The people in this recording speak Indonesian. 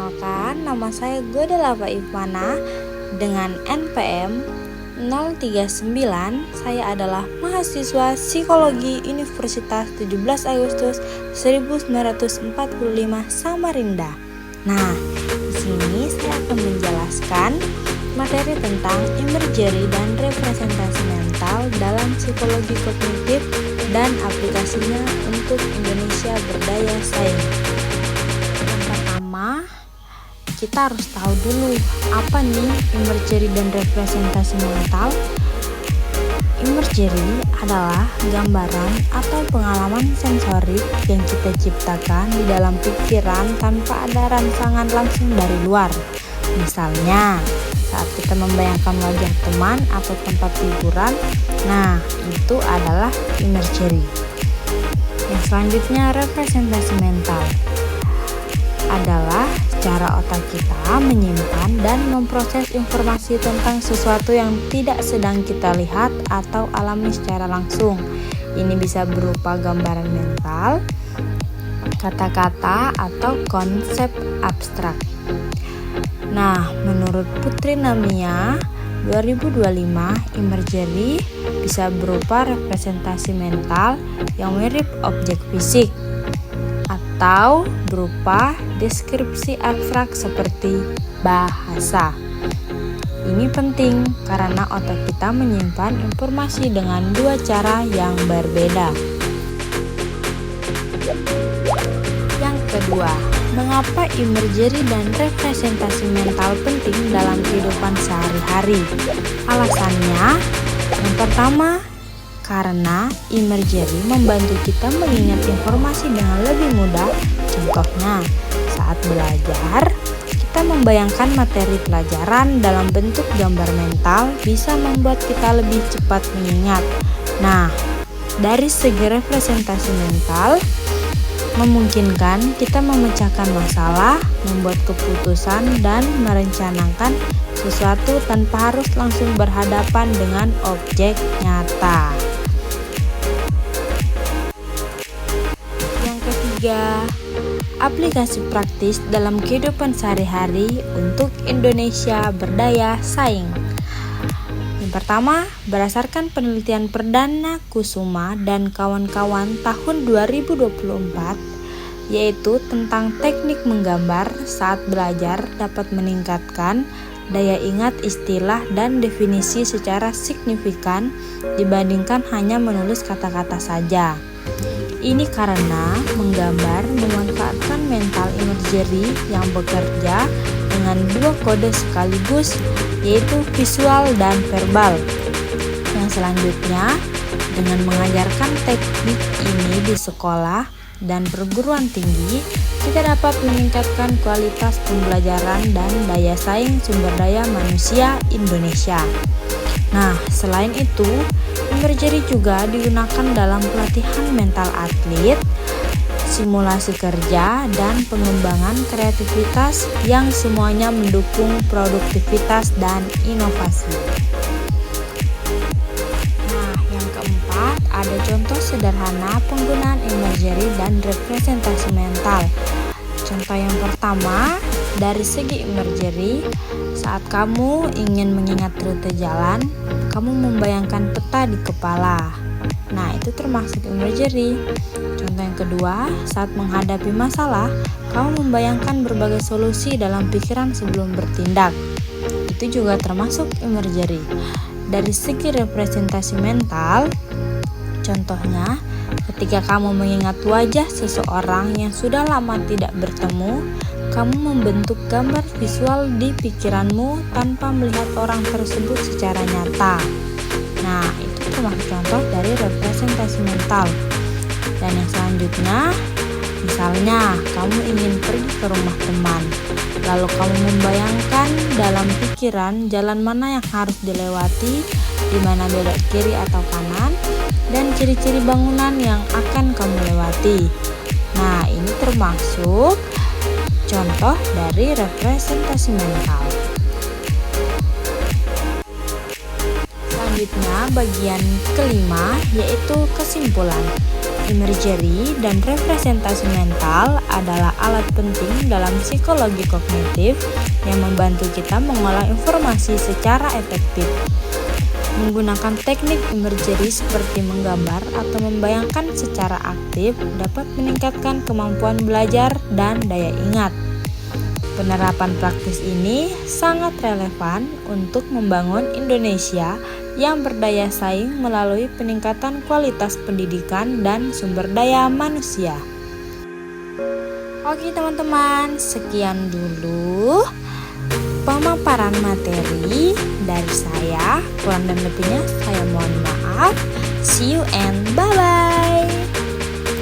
Perkenalkan, nama saya Godalava Ivana dengan NPM 039. Saya adalah mahasiswa Psikologi Universitas 17 Agustus 1945 Samarinda. Nah, di sini saya akan menjelaskan materi tentang imagery dan representasi mental dalam psikologi kognitif dan aplikasinya untuk Indonesia berdaya saing. Kita harus tahu dulu apa nih imagery dan representasi mental. Imagery adalah gambaran atau pengalaman sensorik yang kita ciptakan di dalam pikiran tanpa ada rangsangan langsung dari luar. Misalnya, saat kita membayangkan wajah teman atau tempat hiburan, nah itu adalah imagery. Yang selanjutnya, representasi mental adalah cara otak kita menyimpan dan memproses informasi tentang sesuatu yang tidak sedang kita lihat atau alami secara langsung. Ini bisa berupa gambaran mental, kata-kata, atau konsep abstrak. Nah, menurut Putri Namia 2025, imagery bisa berupa representasi mental yang mirip objek fisik atau berupa deskripsi abstrak seperti bahasa. Ini penting karena otak kita menyimpan informasi dengan dua cara yang berbeda. Yang kedua, mengapa imagery dan representasi mental penting dalam kehidupan sehari-hari? Alasannya, yang pertama, karena imagery membantu kita mengingat informasi dengan lebih mudah. Contohnya, saat belajar, kita membayangkan materi pelajaran dalam bentuk gambar mental bisa membuat kita lebih cepat mengingat. Nah, dari segi representasi mental, memungkinkan kita memecahkan masalah, membuat keputusan, dan merencanakan sesuatu tanpa harus langsung berhadapan dengan objek nyata. Yang ketiga, aplikasi praktis dalam kehidupan sehari-hari untuk Indonesia berdaya saing. Yang pertama, berdasarkan penelitian Perdana Kusuma dan kawan-kawan tahun 2024, yaitu tentang teknik menggambar saat belajar dapat meningkatkan daya ingat istilah dan definisi secara signifikan dibandingkan hanya menulis kata-kata saja. Ini karena menggambar memanfaatkan mental imagery yang bekerja dengan dua kode sekaligus, yaitu visual dan verbal. Yang selanjutnya, dengan mengajarkan teknik ini di sekolah dan perguruan tinggi, kita dapat meningkatkan kualitas pembelajaran dan daya saing sumber daya manusia Indonesia. Nah, selain itu, imagery juga digunakan dalam pelatihan mental atlet, simulasi kerja, dan pengembangan kreativitas yang semuanya mendukung produktivitas dan inovasi. Nah, yang keempat, ada contoh sederhana penggunaan imagery dan representasi mental. Contoh yang pertama, dari segi imagery, saat kamu ingin mengingat rute jalan, kamu membayangkan peta di kepala. Nah, itu termasuk imagery. Contoh yang kedua, saat menghadapi masalah, kamu membayangkan berbagai solusi dalam pikiran sebelum bertindak. Itu juga termasuk imagery. Dari segi representasi mental, contohnya, ketika kamu mengingat wajah seseorang yang sudah lama tidak bertemu, kamu membentuk gambar visual di pikiranmu tanpa melihat orang tersebut secara nyata. Nah, itu termasuk contoh dari representasi mental. Dan yang selanjutnya, misalnya kamu ingin pergi ke rumah teman, lalu kamu membayangkan dalam pikiran jalan mana yang harus dilewati, di mana belok kiri atau kanan, dan ciri-ciri bangunan yang akan kamu lewati. Nah, ini termasuk contoh dari representasi mental. Selanjutnya, bagian kelima, yaitu kesimpulan. imagery dan representasi mental adalah alat penting dalam psikologi kognitif yang membantu kita mengolah informasi secara efektif. Menggunakan teknik imagery seperti menggambar atau membayangkan secara aktif dapat meningkatkan kemampuan belajar dan daya ingat. Penerapan praktis ini sangat relevan untuk membangun Indonesia yang berdaya saing melalui peningkatan kualitas pendidikan dan sumber daya manusia. Oke teman-teman, sekian dulu pemaparan materi dari saya. Kurang dan lebihnya saya mohon maaf. See you and bye-bye.